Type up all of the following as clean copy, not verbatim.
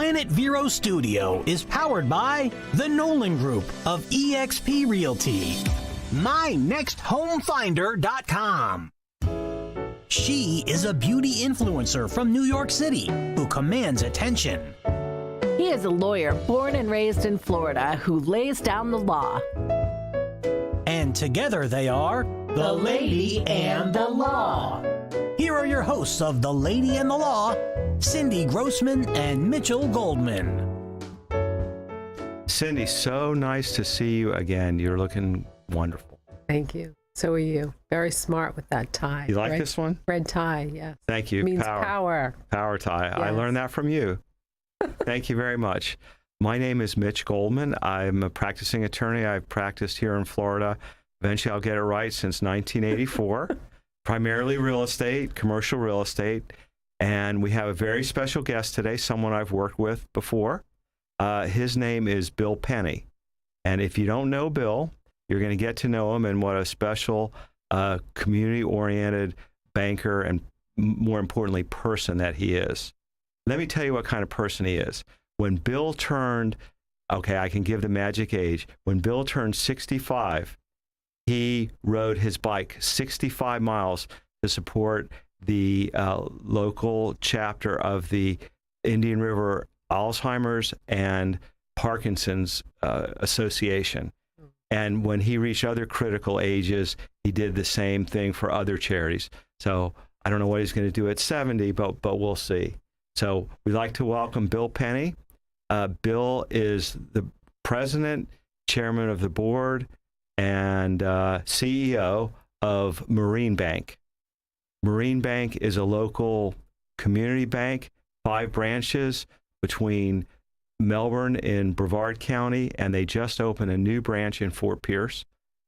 Planet Vero Studio is powered by the Nolan Group of eXp Realty. MyNextHomeFinder.com. She is a beauty influencer from New York City who commands attention. He is a lawyer born and raised in Florida who lays down the law. And together they are The Lady and the Law. Here are your hosts of The Lady and the Law, Cindy Grossman and Mitchell Goldman. Cindy, so nice to see you again. You're looking wonderful. Thank you. So are you. Very smart with that tie. You like this one? Red tie, yes. Thank you. Means power. Power tie. Yes. I learned that from you. Thank you very much. My name is Mitch Goldman. I'm a practicing attorney. I've practiced here in Florida. Eventually, I'll get it right since 1984. Primarily real estate, commercial real estate. And we have a very special guest today, someone I've worked with before. His name is Bill Penney. And if you don't know Bill, you're going to get to know him and what a special community-oriented banker and, more importantly, person that he is. Let me tell you what kind of person he is. When Bill turned, okay, I can give the magic age. When Bill turned 65, he rode his bike 65 miles to support the local chapter of the Indian River Alzheimer's and Parkinson's Association. And when he reached other critical ages, he did the same thing for other charities. So I don't know what he's going to do at 70, but we'll see. So we'd like to welcome Bill Penney. Bill is the president, chairman of the board, and CEO of Marine Bank. Marine Bank is a local community bank, 5 branches between Melbourne in Brevard County, and they just opened a new branch in Fort Pierce.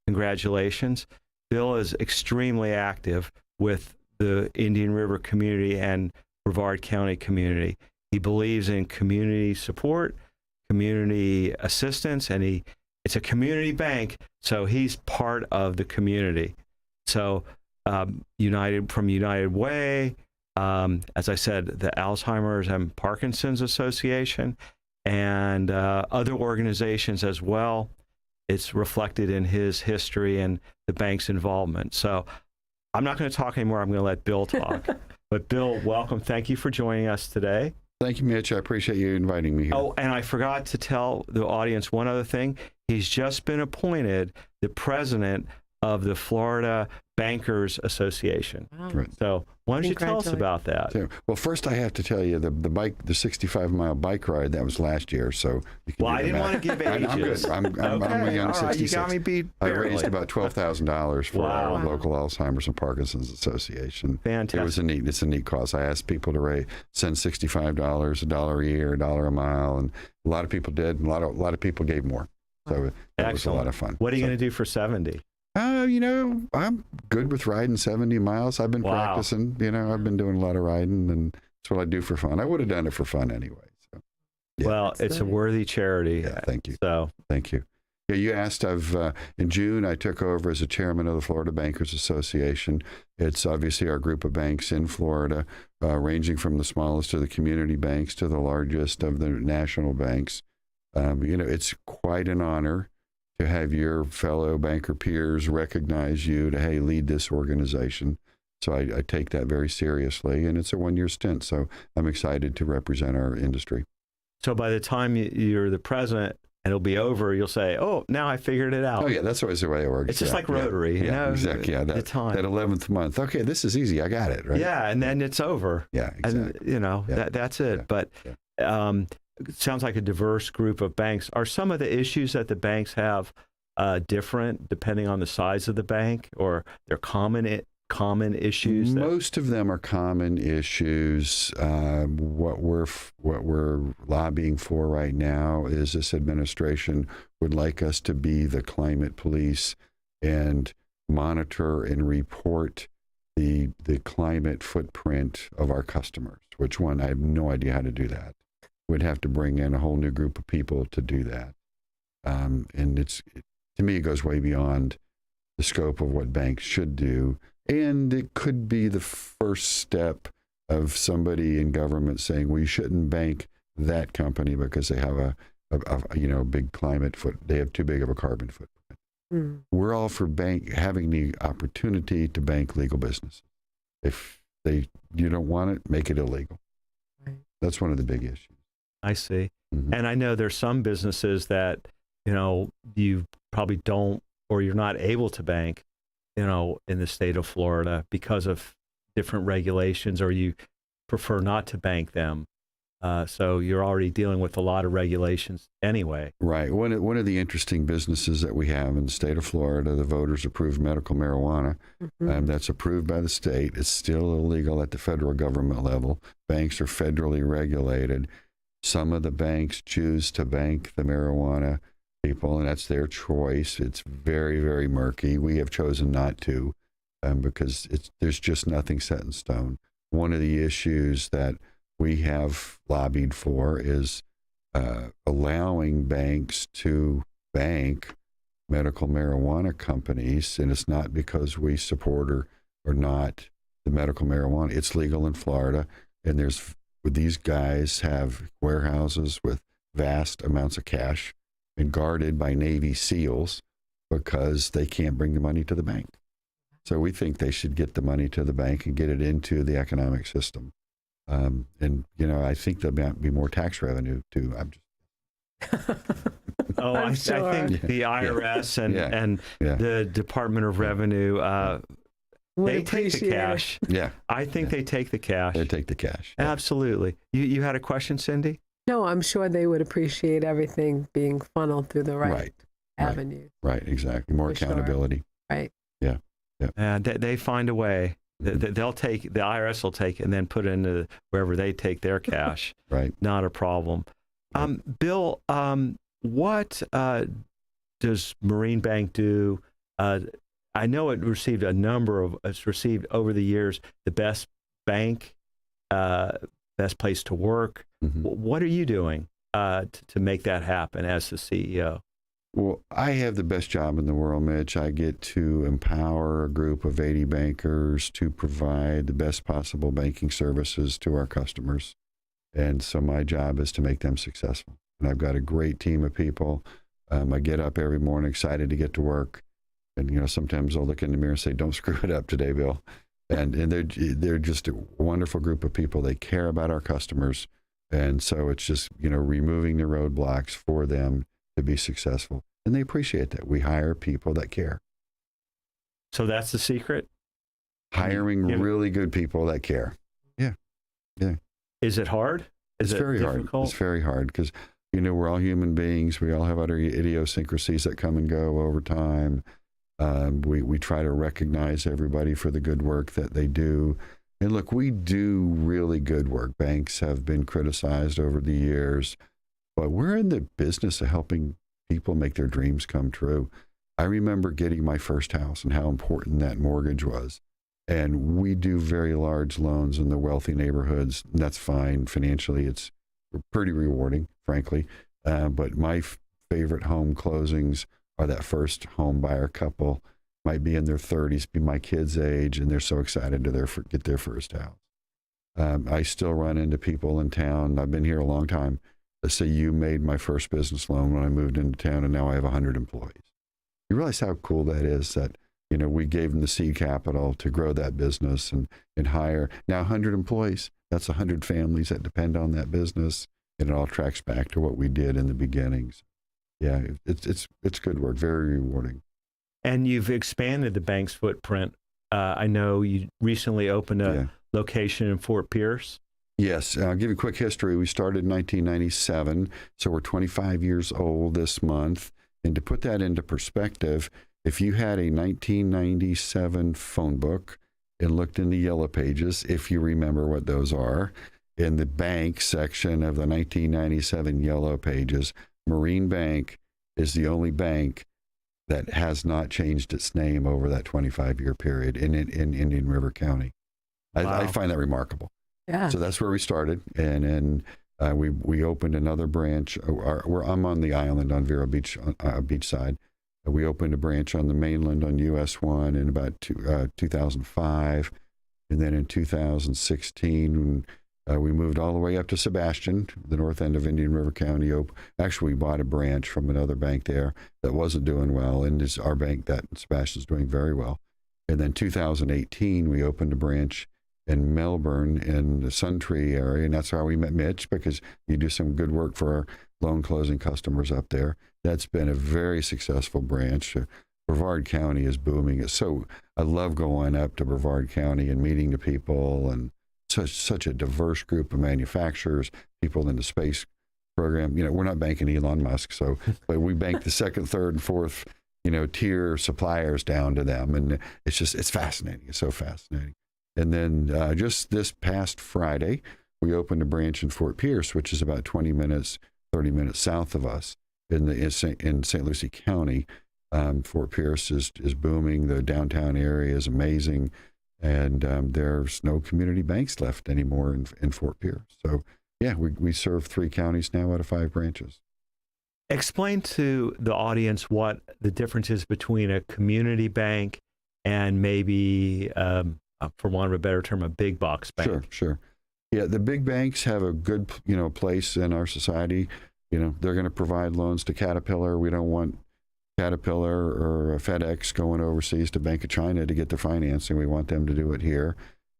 Congratulations. Bill is extremely active with the Indian River community and Brevard County community. He believes in community support, community assistance, and it's a community bank, so he's part of the community. So United Way, as I said, the Alzheimer's and Parkinson's Association, and other organizations as well. It's reflected in his history and the bank's involvement. So I'm not going to talk anymore. I'm going to let Bill talk. But Bill, welcome. Thank you for joining us today. Thank you, Mitch. I appreciate you inviting me here. Oh, and I forgot to tell the audience one other thing. He's just been appointed the president of the Florida Bankers Association. Wow. Right. So why don't you tell us about that? So, well, first I have to tell you the 65-mile bike ride, that was last year. So you can I didn't want to give ages. I'm good. I'm a young 66. You got me beat I barely. raised about $12,000 for our local Alzheimer's and Parkinson's Association. Fantastic. It's a neat cause. I asked people to send $65, $1 a year, $1 a mile, and a lot of people did. And a lot of people gave more. So that was a lot of fun. What are you going to do for 70? I'm good with riding 70 miles. I've been practicing. I've been doing a lot of riding, and that's what I do for fun. I would have done it for fun anyway. So, yeah. Well, it's a worthy charity. Yeah, thank you. So, thank you. Yeah, you asked. In June, I took over as the chairman of the Florida Bankers Association. It's obviously our group of banks in Florida, ranging from the smallest of the community banks to the largest of the national banks. It's quite an honor to have your fellow banker peers recognize you to, lead this organization. So I take that very seriously, and it's a 1-year stint. So I'm excited to represent our industry. So by the time you're the president and it'll be over, you'll say, oh, now I figured it out. Oh, yeah, that's always the way it works. It's just like Rotary. Exactly. Yeah, that 11th month. Okay, this is easy. I got it, right? Yeah, and then it's over. Yeah, exactly. And, that's it. Yeah. But it sounds like a diverse group of banks. Are some of the issues that the banks have different depending on the size of the bank, or they're common issues? Most of them are common issues. What we're lobbying for right now is this administration would like us to be the climate police and monitor and report the climate footprint of our customers. Which one? I have no idea how to do that. We'd have to bring in a whole new group of people to do that. And to me, it goes way beyond the scope of what banks should do. And it could be the first step of somebody in government saying, well, you shouldn't bank that company because they have a big climate they have too big of a carbon footprint. We're all for having the opportunity to bank legal businesses. If you don't want it, make it illegal. Right. That's one of the big issues. I see. Mm-hmm. And I know there's some businesses that, you probably don't, or you're not able to bank, in the state of Florida because of different regulations, or you prefer not to bank them. So you're already dealing with a lot of regulations anyway. Right. One of the interesting businesses that we have in the state of Florida, the voters approved medical marijuana. That's approved by the state. It's still illegal at the federal government level. Banks are federally regulated. Some of the banks choose to bank the marijuana people, and that's their choice. It's very, very murky. We have chosen not to because there's just nothing set in stone. One of the issues that we have lobbied for is allowing banks to bank medical marijuana companies, and it's not because we support or not the medical marijuana. It's legal in Florida, and these guys have warehouses with vast amounts of cash and guarded by Navy SEALs because they can't bring the money to the bank. So we think they should get the money to the bank and get it into the economic system. I think there might be more tax revenue too. I sure. think the IRS and the Department of Revenue, they take the cash. Yeah. I think they take the cash. They take the cash. Yeah. Absolutely. You had a question, Cindy? No, I'm sure they would appreciate everything being funneled through the right avenue. Right, exactly. More For accountability. Sure. Right. Yeah. And they find a way. They'll take, the IRS will take and then put it into wherever they take their cash. Right. Not a problem. Bill, what does Marine Bank do? I know it's received over the years the best bank, best place to work. What are you doing to make that happen as the CEO? Well, I have the best job in the world, Mitch. I get to empower a group of 80 bankers to provide the best possible banking services to our customers. And so my job is to make them successful. And I've got a great team of people. I get up every morning excited to get to work. And, sometimes I'll look in the mirror and say, don't screw it up today, Bill. And they're just a wonderful group of people. They care about our customers. And so it's just, removing the roadblocks for them to be successful. And they appreciate that. We hire people that care. So that's the secret? Hiring really good people that care. Yeah. Is it hard? It's very hard. It's very hard because, we're all human beings. We all have other idiosyncrasies that come and go over time. We try to recognize everybody for the good work that they do. And look, we do really good work. Banks have been criticized over the years, but we're in the business of helping people make their dreams come true. I remember getting my first house and how important that mortgage was. And we do very large loans in the wealthy neighborhoods. And that's fine. Financially, it's pretty rewarding, frankly. But my favorite home closings are that first home buyer couple, might be in their 30s, be my kids' age, and they're so excited to get their first house. I still run into people in town. I've been here a long time. That say, you made my first business loan when I moved into town, and now I have 100 employees. You realize how cool that is that, we gave them the seed capital to grow that business and hire now 100 employees. That's 100 families that depend on that business. And it all tracks back to what we did in the beginnings. Yeah, it's good work, very rewarding. And you've expanded the bank's footprint. I know you recently opened a location in Fort Pierce. Yes, I'll give you a quick history. We started in 1997, so we're 25 years old this month. And to put that into perspective, if you had a 1997 phone book and looked in the yellow pages, if you remember what those are, in the bank section of the 1997 yellow pages, Marine Bank is the only bank that has not changed its name over that 25-year period in Indian River County. Wow. I find that remarkable. Yeah. So that's where we started, and then we opened another branch. I'm on the island on Vero Beach, beachside. We opened a branch on the mainland on US 1 in about 2005, and then in 2016 We moved all the way up to Sebastian, the north end of Indian River County. Actually, we bought a branch from another bank there that wasn't doing well, and it's our bank that Sebastian's doing very well. And then 2018, we opened a branch in Melbourne in the Suntree area, and that's how we met Mitch, because you do some good work for our loan closing customers up there. That's been a very successful branch. Brevard County is booming. I love going up to Brevard County and meeting the people, and such a diverse group of manufacturers, people in the space program. We're not banking Elon Musk, but we bank the second, third, and fourth, tier suppliers down to them, and it's fascinating. It's so fascinating. And then just this past Friday, we opened a branch in Fort Pierce, which is about 30 minutes south of us in St. Lucie County. Fort Pierce is booming. The downtown area is amazing. And there's no community banks left anymore in Fort Pierce. So, yeah, we serve 3 counties now out of 5 branches. Explain to the audience what the difference is between a community bank and maybe, for want of a better term, a big box bank. Sure. Yeah, the big banks have a good, place in our society. They're going to provide loans to Caterpillar. We don't want Caterpillar or FedEx going overseas to Bank of China to get the financing. We want them to do it here.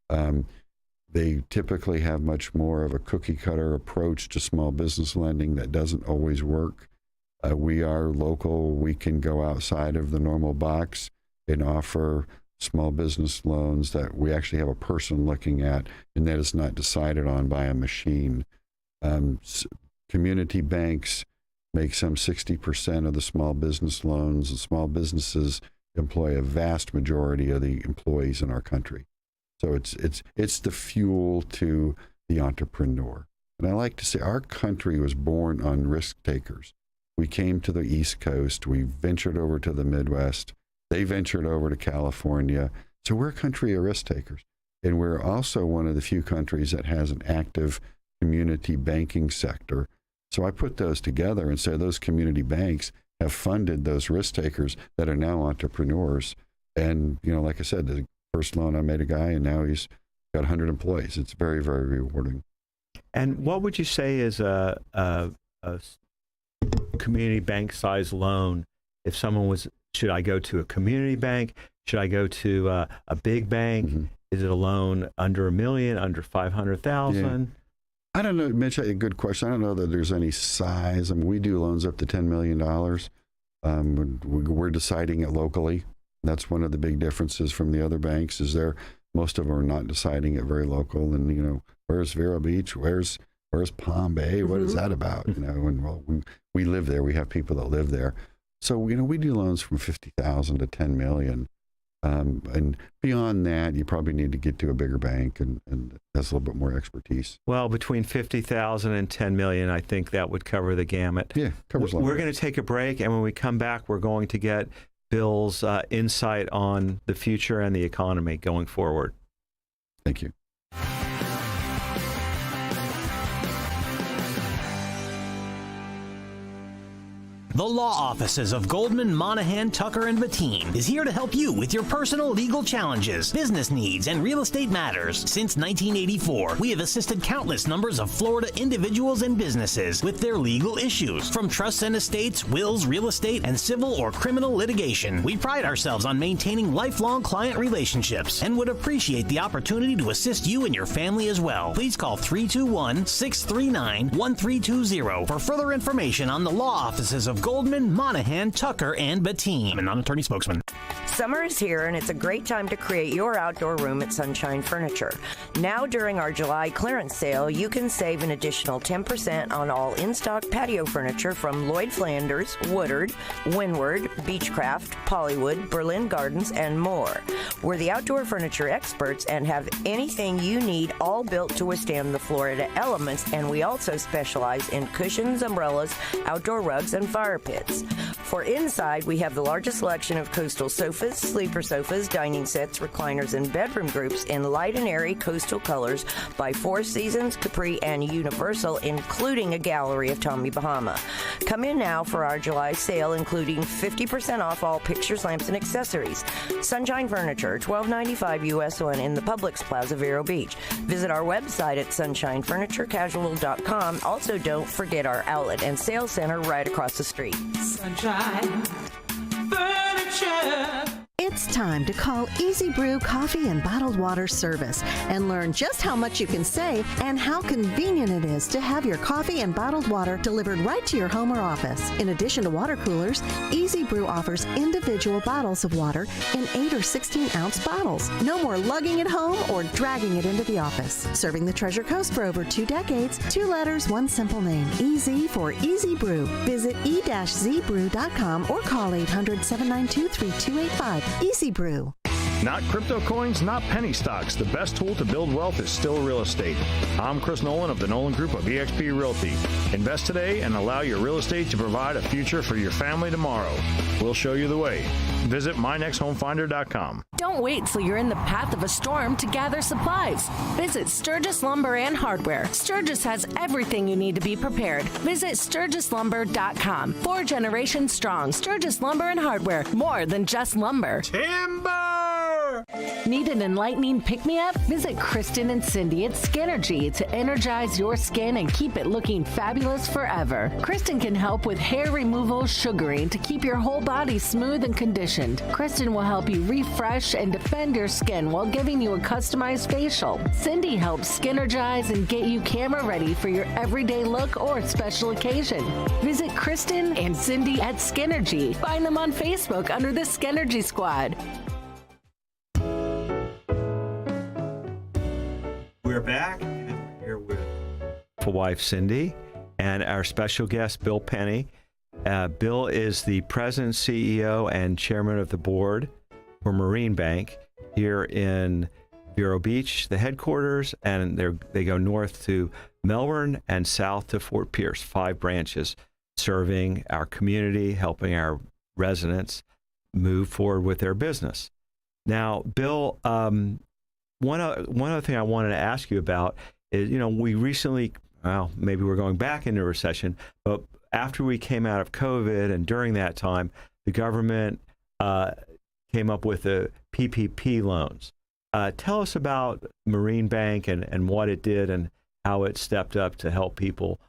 They typically have much more of a cookie cutter approach to small business lending that doesn't always work. We are local. We can go outside of the normal box and offer small business loans that we actually have a person looking at, and that is not decided on by a machine. Community banks make some 60% of the small business loans, and small businesses employ a vast majority of the employees in our country. So it's the fuel to the entrepreneur. And I like to say our country was born on risk takers. We came to the East Coast. We ventured over to the Midwest. They ventured over to California. So we're a country of risk takers. And we're also one of the few countries that has an active community banking sector. So I put those together and say those community banks have funded those risk takers that are now entrepreneurs. And, like I said, the first loan I made a guy, and now he's got 100 employees. It's very, very rewarding. And what would you say is a community bank size loan? If someone was, should I go to a community bank? Should I go to a big bank? Mm-hmm. Is it a loan under $1 million, under $500,000? Yeah. I don't know, Mitch, a good question. I don't know that there's any size. I mean, we do loans up to $10 million. We're deciding it locally. That's one of the big differences from the other banks is most of them are not deciding it very local. And, where's Vero Beach? Where's Palm Bay? What is that about? And we live there. We have people that live there. So, we do loans from $50,000 to $10 million. And beyond that, you probably need to get to a bigger bank and has a little bit more expertise. Well, between $50,000 and $10 million, I think that would cover the gamut. Yeah, covers a lot. We're going to take a break, and when we come back, we're going to get Bill's insight on the future and the economy going forward. Thank you. The law offices of Goldman, Monahan, Tucker, and Bettine is here to help you with your personal legal challenges, business needs, and real estate matters. Since 1984, we have assisted countless numbers of Florida individuals and businesses with their legal issues. From trusts and estates, wills, real estate, and civil or criminal litigation, we pride ourselves on maintaining lifelong client relationships and would appreciate the opportunity to assist you and your family as well. Please call 321-639-1320 for further information on the law offices of Goldman, Monahan, Tucker, and Bettine. I'm a non-attorney spokesman. Summer is here, and it's a great time to create your outdoor room at Sunshine Furniture. Now, during our July clearance sale, you can save an additional 10% on all in-stock patio furniture from Lloyd Flanders, Woodard, Windward, Beechcraft, Pollywood, Berlin Gardens, and more. We're the outdoor furniture experts and have anything you need all built to withstand the Florida elements, and we also specialize in cushions, umbrellas, outdoor rugs, and fire pits. For inside, we have the largest selection of coastal sofas, sofas, sleeper sofas, dining sets, recliners, and bedroom groups in light and airy coastal colors by Four Seasons, Capri, and Universal, including a gallery of Tommy Bahama. Come in now for our July sale, including 50% off all pictures, lamps, and accessories. Sunshine Furniture, $12.95 US 1 in the Publix Plaza, Vero Beach. Visit our website at sunshinefurniturecasual.com. Also, don't forget our outlet and sales center right across the street. Sunshine Furniture. It's time to call Easy Brew Coffee and Bottled Water Service and learn just how much you can save and how convenient it is to have your coffee and bottled water delivered right to your home or office. In addition to water coolers, Easy Brew offers individual bottles of water in 8 or 16-ounce bottles. No more lugging it home or dragging it into the office. Serving the Treasure Coast for over 2 decades, 2 letters, 1 simple name. Easy for Easy Brew. Visit e-zbrew.com or call 800-792-3285. Easy Brew. Not crypto coins, not penny stocks. The best tool to build wealth is still real estate. I'm Chris Nolan of the Nolan Group of eXp Realty. Invest today and allow your real estate to provide a future for your family tomorrow. We'll show you the way. Visit mynexthomefinder.com. Don't wait till you're in the path of a storm to gather supplies. Visit Sturgis Lumber and Hardware. Sturgis has everything you need to be prepared. Visit sturgislumber.com. 4 generations strong. Sturgis Lumber and Hardware. More than just lumber. Timber! Need an enlightening pick-me-up? Visit Kristen and Cindy at Skinergy to energize your skin and keep it looking fabulous forever. Kristen can help with hair removal, sugaring to keep your whole body smooth and conditioned. Kristen will help you refresh and defend your skin while giving you a customized facial. Cindy helps skinergize and get you camera ready for your everyday look or special occasion. Visit Kristen and Cindy at Skinergy. Find them on Facebook under the Skinergy Squad. We're back, and we're here with wife Cindy and our special guest, Bill Penney. Bill is the president, CEO, and chairman of the board for Marine Bank here in Vero Beach, the headquarters, and they go north to Melbourne and south to Fort Pierce, 5 branches serving our community, helping our residents move forward with their business. Now, Bill, one other thing I wanted to ask you about is, we recently, well, maybe we're going back into a recession, but after we came out of COVID and during that time, the government came up with the PPP loans. Tell us about Marine Bank and what it did and how it stepped up to help people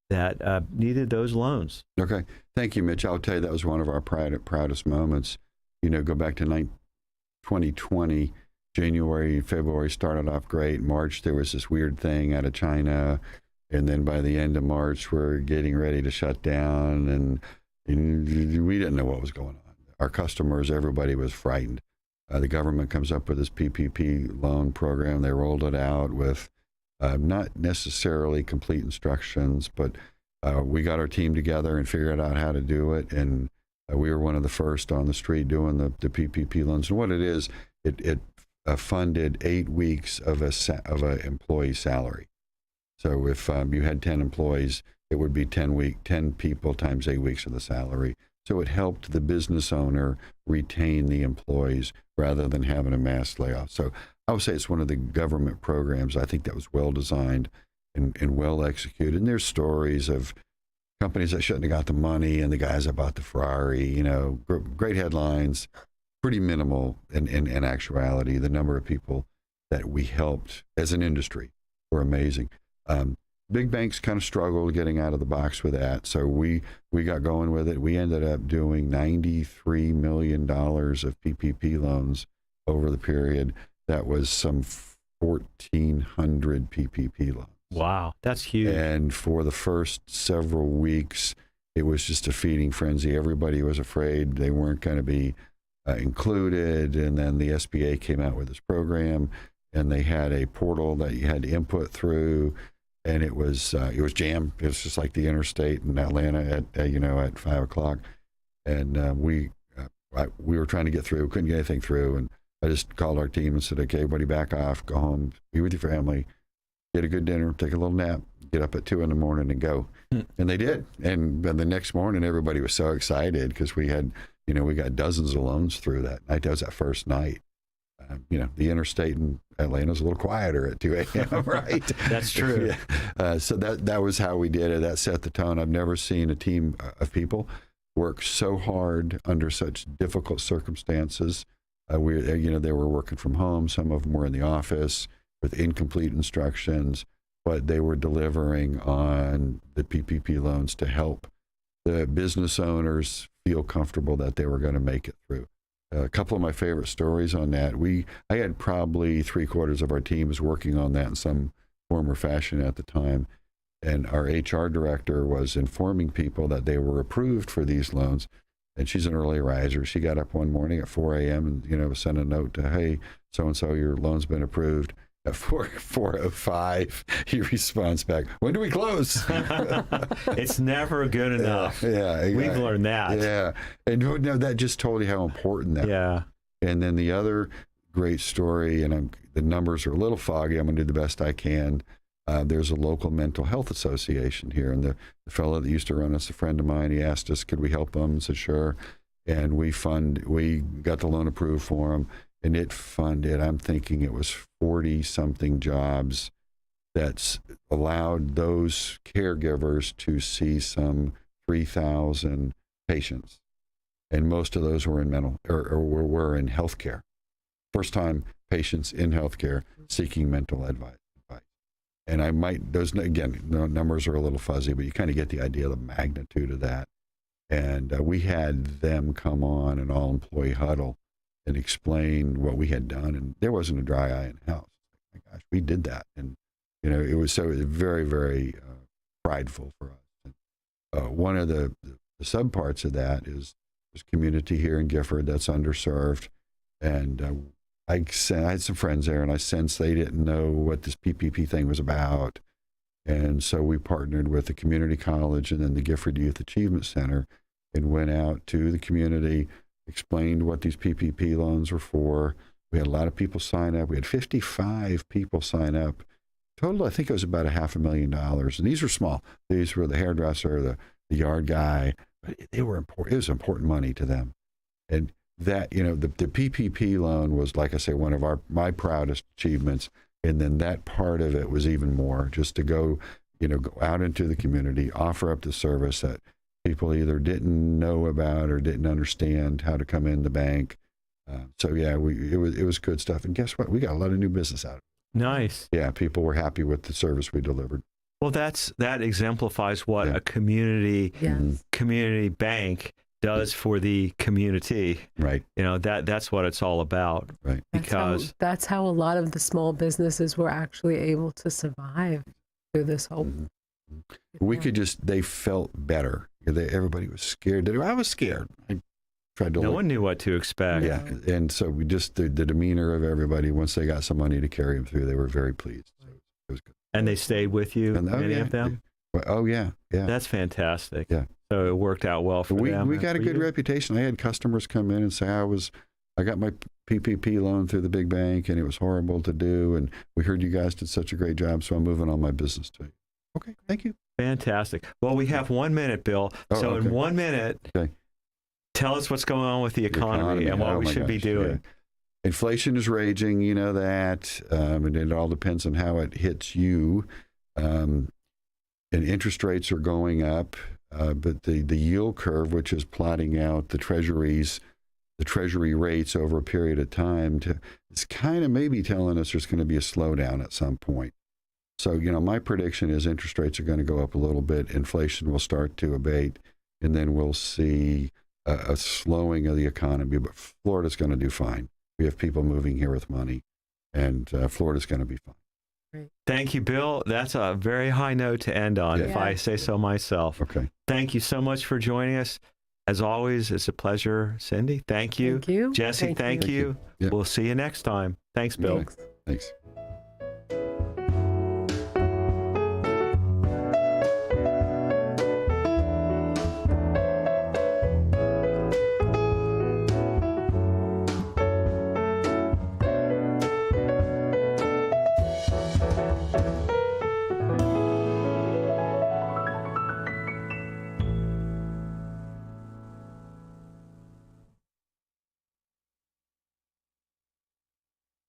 that needed those loans. Okay. Thank you, Mitch. I'll tell you, that was one of our proudest moments. Go back to 2020, January, February started off great. March, there was this weird thing out of China. And then by the end of March, we're getting ready to shut down. And we didn't know what was going on. Our customers, everybody was frightened. The government comes up with this PPP loan program. They rolled it out with not necessarily complete instructions, but we got our team together and figured out how to do it. And we were one of the first on the street doing the PPP loans. And what it is, it funded 8 weeks of a employee salary. So if you had 10 employees, it would be 10 people times 8 weeks of the salary. So it helped the business owner retain the employees rather than having a mass layoff. So I would say it's one of the government programs. I think that was well designed and well executed. And there's stories of companies that shouldn't have got the money and the guys that bought the Ferrari, great headlines, pretty minimal in actuality. The number of people that we helped as an industry were amazing. Big banks kind of struggled getting out of the box with that. So we got going with it. We ended up doing $93 million of PPP loans over the period. That was some 1,400 PPP loans. Wow, that's huge. And for the first several weeks, it was just a feeding frenzy. Everybody was afraid they weren't going to be included. And then the SBA came out with this program, and they had a portal that you had to input through. And it was jammed. It was just like the interstate in Atlanta at 5 o'clock. And we were trying to get through, couldn't get anything through. And I just called our team and said, okay, everybody back off, go home, be with your family, get a good dinner, take a little nap, get up at 2 a.m. and go. And they did. And then the next morning, everybody was so excited because we had we got dozens of loans through that night. That was that first night. The interstate in Atlanta's a little quieter at 2 a.m., right? That's true. So that was how we did it. That set the tone. I've never seen a team of people work so hard under such difficult circumstances. They were working from home. Some of them were in the office with incomplete instructions, but they were delivering on the PPP loans to help the business owners feel comfortable that they were going to make it through. A couple of my favorite stories on that. I had probably 3/4 of our team was working on that in some form or fashion at the time. And our HR director was informing people that they were approved for these loans. And she's an early riser. She got up one morning at 4 a.m. and, sent a note to, hey, so-and-so, your loan's been approved. At 4:05, he responds back, when do we close? It's never good enough. Yeah. We've learned that. Yeah. And that just told you how important that was. And then the other great story, and the numbers are a little foggy. I'm going to do the best I can. There's a local mental health association here. And the fellow that used to run us, a friend of mine, he asked us, could we help him? I said, sure. And we got the loan approved for him. And it funded, I'm thinking it was 40-something jobs that's allowed those caregivers to see some 3,000 patients. And most of those were in were in healthcare. First time patients in healthcare seeking mental advice. And the numbers are a little fuzzy, but you kind of get the idea of the magnitude of that. And we had them come on an all-employee huddle and explain what we had done, and there wasn't a dry eye in the house. Oh my gosh, we did that, and it was very, very prideful for us. And, one of the subparts of that is there's community here in Gifford that's underserved, and I had some friends there, and I sensed they didn't know what this PPP thing was about, and so we partnered with the community college and then the Gifford Youth Achievement Center, and went out to the community. Explained what these PPP loans were for. We had a lot of people sign up. We had 55 people sign up. Total, I think it was about $500,000. And these were small. These were the hairdresser, the yard guy. But they were important. It was important money to them. And that, the PPP loan was, like I say, one of my proudest achievements. And then that part of it was even more, just to go out into the community, offer up the service that people either didn't know about or didn't understand how to come in the bank. It was good stuff. And guess what? We got a lot of new business out of it. Nice. Yeah, people were happy with the service we delivered. Well, that exemplifies what a community bank does for the community. Right. That's what it's all about. Right. That's how a lot of the small businesses were actually able to survive through this whole. Mm-hmm. They felt better. Everybody was scared. I was scared. I tried to. No one knew what to expect. Yeah, and so we the demeanor of everybody. Once they got some money to carry them through, they were very pleased. So it was good. And they stayed with you, many of them. Oh yeah. That's fantastic. Yeah. So it worked out well for them. We got a good reputation. I had customers come in and say, I got my PPP loan through the big bank, and it was horrible to do. And we heard you guys did such a great job, so I'm moving on my business to you. Okay, thank you. Fantastic. Well, we have 1 minute, Bill. In 1 minute, tell us what's going on with the economy and what we should be doing. Yeah. Inflation is raging, that, and it all depends on how it hits you. And interest rates are going up, but the yield curve, which is plotting out the treasury rates over a period of time, it's kind of maybe telling us there's going to be a slowdown at some point. So, my prediction is interest rates are going to go up a little bit. Inflation will start to abate, and then we'll see a slowing of the economy. But Florida's going to do fine. We have people moving here with money, and Florida's going to be fine. Great. Thank you, Bill. That's a very high note to end on, if I say so myself. Okay. Thank you so much for joining us. As always, it's a pleasure. Cindy, thank you. Thank you. Jesse, thank you. Yeah. We'll see you next time. Thanks, Bill. Thanks.